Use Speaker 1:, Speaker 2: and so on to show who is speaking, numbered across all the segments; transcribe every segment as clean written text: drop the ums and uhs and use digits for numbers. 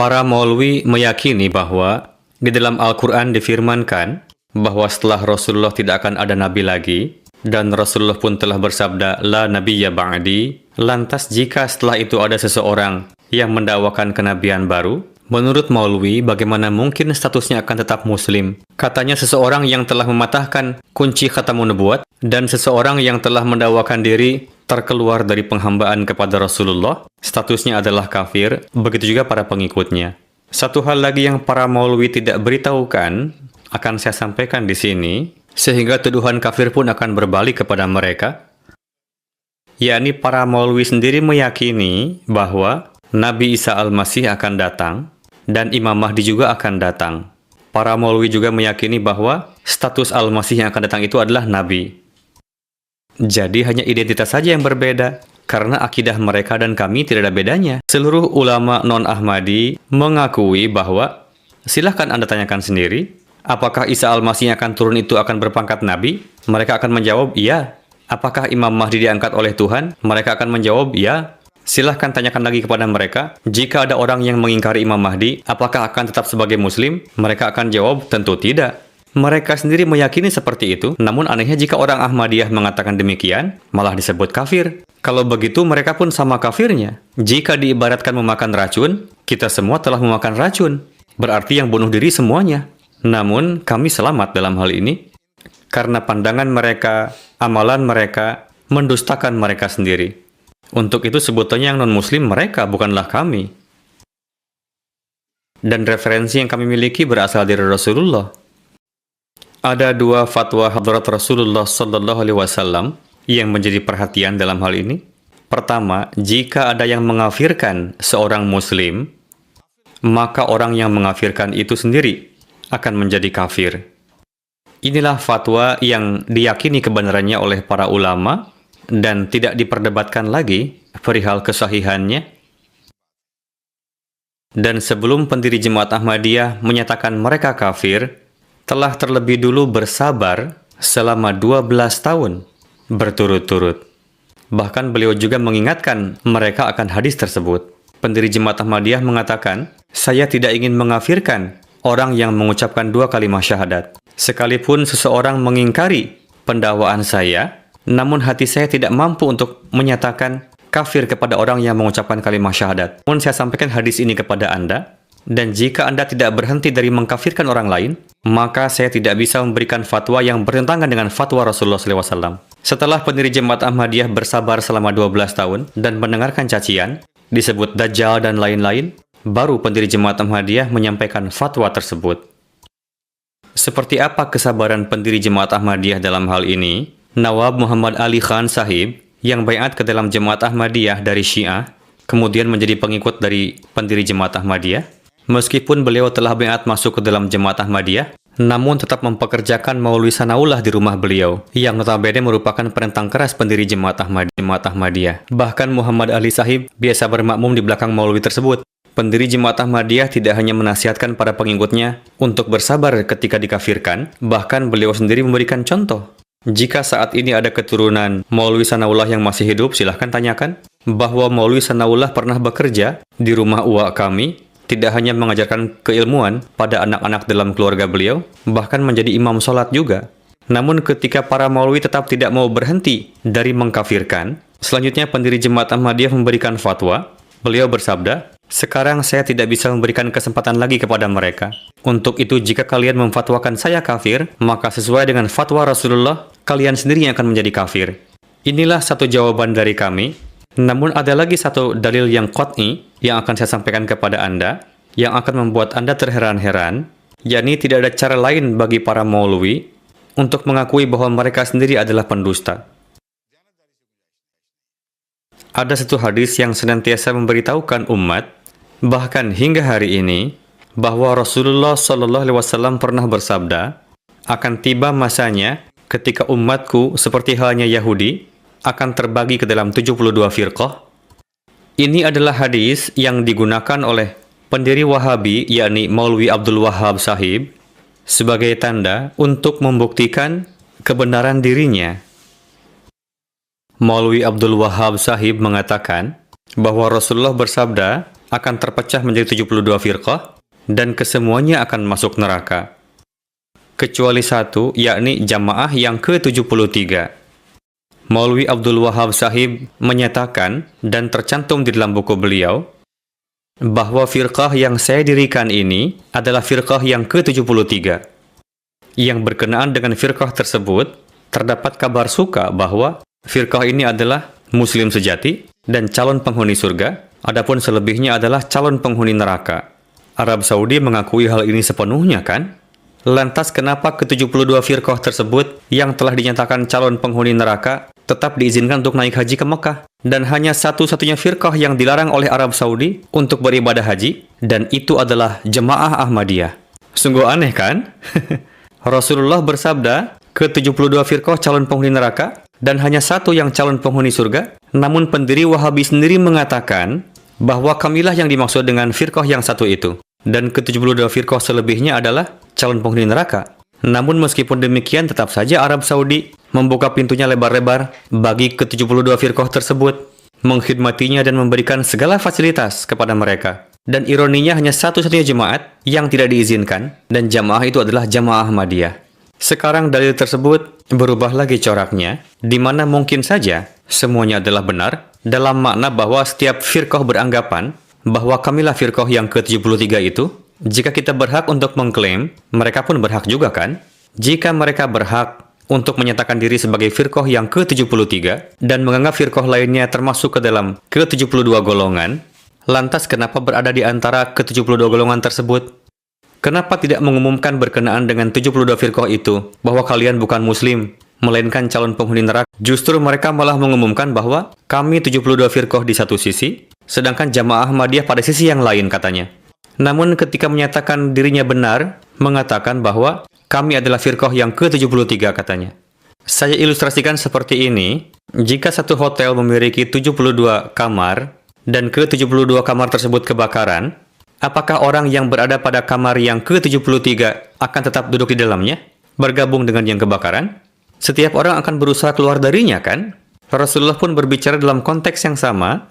Speaker 1: Para maulwi meyakini bahwa di dalam Al-Quran difirmankan bahwa setelah Rasulullah tidak akan ada nabi lagi, dan Rasulullah pun telah bersabda, La nabiyya ba'di. Lantas jika setelah itu ada seseorang yang mendakwakan kenabian baru, menurut maulwi bagaimana mungkin statusnya akan tetap muslim? Katanya seseorang yang telah mematahkan kunci khatamun nubuwat dan seseorang yang telah mendakwakan diri terkeluar dari penghambaan kepada Rasulullah, statusnya adalah kafir, begitu juga para pengikutnya. Satu hal lagi yang para maulwi tidak beritahukan, akan saya sampaikan di sini, sehingga tuduhan kafir pun akan berbalik kepada mereka, yakni para maulwi sendiri meyakini bahwa Nabi Isa Al-Masih akan datang, dan Imam Mahdi juga akan datang. Para maulwi juga meyakini bahwa status Al-Masih yang akan datang itu adalah Nabi. Jadi hanya identitas saja yang berbeda, karena akidah mereka dan kami tidak ada bedanya. Seluruh ulama non-Ahmadi mengakui bahwa, silahkan Anda tanyakan sendiri, apakah Isa Al-Masih yang akan turun itu akan berpangkat Nabi? Mereka akan menjawab, iya. Apakah Imam Mahdi diangkat oleh Tuhan? Mereka akan menjawab, iya. Silahkan tanyakan lagi kepada mereka, jika ada orang yang mengingkari Imam Mahdi, apakah akan tetap sebagai Muslim? Mereka akan jawab, tentu tidak. Mereka sendiri meyakini seperti itu, namun anehnya jika orang Ahmadiyah mengatakan demikian, malah disebut kafir. Kalau begitu, mereka pun sama kafirnya. Jika diibaratkan memakan racun, kita semua telah memakan racun. Berarti yang bunuh diri semuanya. Namun, kami selamat dalam hal ini, karena pandangan mereka, amalan mereka, mendustakan mereka sendiri. Untuk itu sebetulnya yang non-muslim mereka, bukanlah kami. Dan referensi yang kami miliki berasal dari Rasulullah. Ada dua fatwa hadrat Rasulullah Sallallahu Alaihi Wasallam yang menjadi perhatian dalam hal ini. Pertama, jika ada yang mengafirkan seorang muslim, maka orang yang mengafirkan itu sendiri akan menjadi kafir. Inilah fatwa yang diyakini kebenarannya oleh para ulama dan tidak diperdebatkan lagi perihal kesahihannya. Dan sebelum pendiri Jemaat Ahmadiyah menyatakan mereka kafir, telah terlebih dulu bersabar selama 12 tahun berturut-turut. Bahkan beliau juga mengingatkan mereka akan hadis tersebut. Pendiri Jemaat Ahmadiyah mengatakan, saya tidak ingin mengafirkan orang yang mengucapkan 2 kalimat syahadat. Sekalipun seseorang mengingkari pendakwaan saya, namun hati saya tidak mampu untuk menyatakan kafir kepada orang yang mengucapkan kalimat syahadat. Namun saya sampaikan hadis ini kepada Anda, dan jika Anda tidak berhenti dari mengkafirkan orang lain, maka saya tidak bisa memberikan fatwa yang bertentangan dengan fatwa Rasulullah SAW. Setelah pendiri Jemaat Ahmadiyah bersabar selama 12 tahun dan mendengarkan cacian, disebut Dajjal dan lain-lain, baru pendiri Jemaat Ahmadiyah menyampaikan fatwa tersebut. Seperti apa kesabaran pendiri Jemaat Ahmadiyah dalam hal ini? Nawab Muhammad Ali Khan Sahib, yang baiat ke dalam Jemaat Ahmadiyah dari Syiah, kemudian menjadi pengikut dari pendiri Jemaat Ahmadiyah, meskipun beliau telah baiat masuk ke dalam Jemaat Ahmadiyah, namun tetap mempekerjakan Maulwi Sanaullah di rumah beliau, yang notabene merupakan penentang keras pendiri Jemaat Ahmadiyah. Bahkan Muhammad Ali Sahib biasa bermakmum di belakang Maulwi tersebut. Pendiri Jemaat Ahmadiyah tidak hanya menasihatkan para pengikutnya untuk bersabar ketika dikafirkan, bahkan beliau sendiri memberikan contoh. Jika saat ini ada keturunan Maulwi Sanaullah yang masih hidup, silahkan tanyakan bahwa Maulwi Sanaullah pernah bekerja di rumah uwak kami, tidak hanya mengajarkan keilmuan pada anak-anak dalam keluarga beliau, bahkan menjadi imam sholat juga. Namun ketika para maulwi tetap tidak mau berhenti dari mengkafirkan, selanjutnya pendiri Jemaat Ahmadiyah memberikan fatwa. Beliau bersabda, sekarang saya tidak bisa memberikan kesempatan lagi kepada mereka. Untuk itu jika kalian memfatwakan saya kafir, maka sesuai dengan fatwa Rasulullah, kalian sendiri yang akan menjadi kafir. Inilah satu jawaban dari kami. Namun ada lagi satu dalil yang qat'i yang akan saya sampaikan kepada Anda, yang akan membuat Anda terheran-heran, yakni tidak ada cara lain bagi para maulwi untuk mengakui bahwa mereka sendiri adalah pendusta. Ada satu hadis yang senantiasa memberitahukan umat, bahkan hingga hari ini, bahwa Rasulullah SAW pernah bersabda, akan tiba masanya ketika umatku seperti halnya Yahudi akan terbagi ke dalam 72 firqah. Ini adalah hadis yang digunakan oleh pendiri Wahabi, yakni Maulwi Abdul Wahab Sahib, sebagai tanda untuk membuktikan kebenaran dirinya. Maulwi Abdul Wahab Sahib mengatakan bahwa Rasulullah bersabda, akan terpecah menjadi 72 firqah dan kesemuanya akan masuk neraka. Kecuali satu, yakni jamaah yang ke-73. Maulwi Abdul Wahab Sahib menyatakan dan tercantum di dalam buku beliau bahwa firqah yang saya dirikan ini adalah firqah yang ke-73. Yang berkenaan dengan firqah tersebut, terdapat kabar suka bahwa firqah ini adalah Muslim sejati dan calon penghuni surga, adapun selebihnya adalah calon penghuni neraka. Arab Saudi mengakui hal ini sepenuhnya, kan? Lantas kenapa ke-72 firqah tersebut yang telah dinyatakan calon penghuni neraka tetap diizinkan untuk naik haji ke Mekah? Dan hanya satu-satunya firqah yang dilarang oleh Arab Saudi untuk beribadah haji, dan itu adalah Jemaah Ahmadiyah. Sungguh aneh, kan? Rasulullah bersabda, ke-72 firqah calon penghuni neraka, dan hanya satu yang calon penghuni surga. Namun pendiri Wahabi sendiri mengatakan bahwa kamilah yang dimaksud dengan firqah yang satu itu. Dan ke-72 firqah selebihnya adalah calon penghuni neraka. Namun meskipun demikian, tetap saja Arab Saudi membuka pintunya lebar-lebar bagi ke-72 firqah tersebut, mengkhidmatinya dan memberikan segala fasilitas kepada mereka. Dan ironinya hanya satu-satunya jemaat yang tidak diizinkan, dan jamaah itu adalah Jamaah Ahmadiyah. Sekarang dalil tersebut berubah lagi coraknya, di mana mungkin saja semuanya adalah benar, dalam makna bahwa setiap firqah beranggapan bahwa kamilah firqah yang ke-73 itu, jika kita berhak untuk mengklaim, mereka pun berhak juga, kan? Jika mereka berhak untuk menyatakan diri sebagai firqah yang ke-73 dan menganggap firqah lainnya termasuk ke dalam ke-72 golongan, lantas kenapa berada di antara ke-72 golongan tersebut? Kenapa tidak mengumumkan berkenaan dengan 72 firqah itu bahwa kalian bukan muslim, melainkan calon penghuni neraka? Justru mereka malah mengumumkan bahwa kami 72 firqah di satu sisi, sedangkan Jamaah Ahmadiyah pada sisi yang lain, katanya. Namun ketika menyatakan dirinya benar, mengatakan bahwa kami adalah firqah yang ke-73, katanya. Saya ilustrasikan seperti ini, jika satu hotel memiliki 72 kamar, dan ke-72 kamar tersebut kebakaran, apakah orang yang berada pada kamar yang ke-73 akan tetap duduk di dalamnya, bergabung dengan yang kebakaran? Setiap orang akan berusaha keluar darinya, kan? Rasulullah pun berbicara dalam konteks yang sama.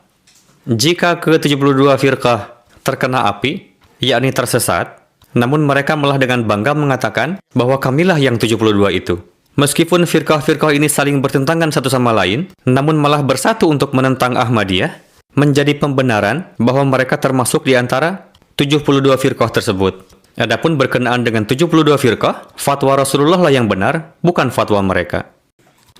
Speaker 1: Jika ke-72 firqah terkena api, yakni tersesat, namun mereka malah dengan bangga mengatakan bahwa kamilah yang 72 itu. Meskipun firqah-firqah ini saling bertentangan satu sama lain, namun malah bersatu untuk menentang Ahmadiyah, menjadi pembenaran bahwa mereka termasuk di antara 72 firqah tersebut. Adapun berkenaan dengan 72 firqah, fatwa Rasulullah lah yang benar, bukan fatwa mereka.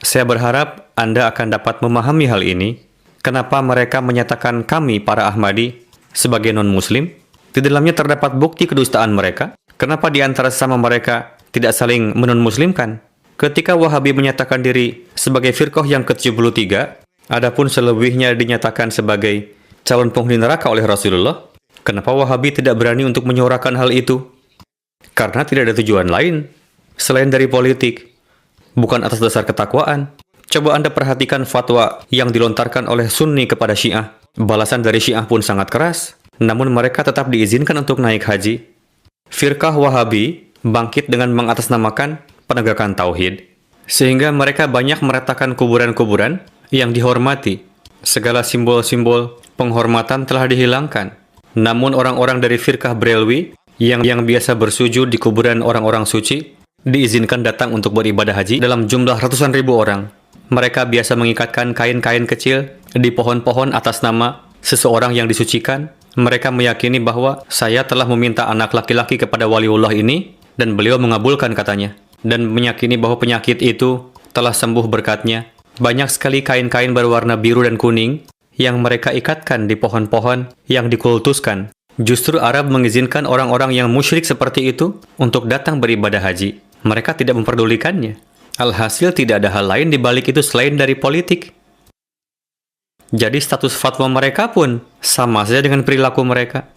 Speaker 1: Saya berharap Anda akan dapat memahami hal ini, kenapa mereka menyatakan kami, para Ahmadi, sebagai non-muslim. Di dalamnya terdapat bukti kedustaan mereka. Kenapa di antara sesama mereka tidak saling menon-muslimkan? Ketika Wahabi menyatakan diri sebagai firqah yang ke-73, adapun selebihnya dinyatakan sebagai calon penghuni neraka oleh Rasulullah, kenapa Wahabi tidak berani untuk menyuarakan hal itu? Karena tidak ada tujuan lain selain dari politik, bukan atas dasar ketakwaan. Coba Anda perhatikan fatwa yang dilontarkan oleh Sunni kepada Syiah. Balasan dari Syiah pun sangat keras, namun mereka tetap diizinkan untuk naik haji. Firqah Wahabi bangkit dengan mengatasnamakan penegakan tauhid, sehingga mereka banyak meratakan kuburan-kuburan yang dihormati. Segala simbol-simbol penghormatan telah dihilangkan. Namun orang-orang dari firqah Brelwi yang biasa bersujud di kuburan orang-orang suci diizinkan datang untuk beribadah haji dalam jumlah ratusan ribu orang. Mereka biasa mengikatkan kain-kain kecil di pohon-pohon atas nama seseorang yang disucikan. Mereka meyakini bahwa saya telah meminta anak laki-laki kepada waliullah ini dan beliau mengabulkan, katanya. Dan meyakini bahwa penyakit itu telah sembuh berkatnya. Banyak sekali kain-kain berwarna biru dan kuning yang mereka ikatkan di pohon-pohon yang dikultuskan. Justru Arab mengizinkan orang-orang yang musyrik seperti itu untuk datang beribadah haji. Mereka tidak memperdulikannya. Alhasil tidak ada hal lain di balik itu selain dari politik. Jadi status fatwa mereka pun sama saja dengan perilaku mereka.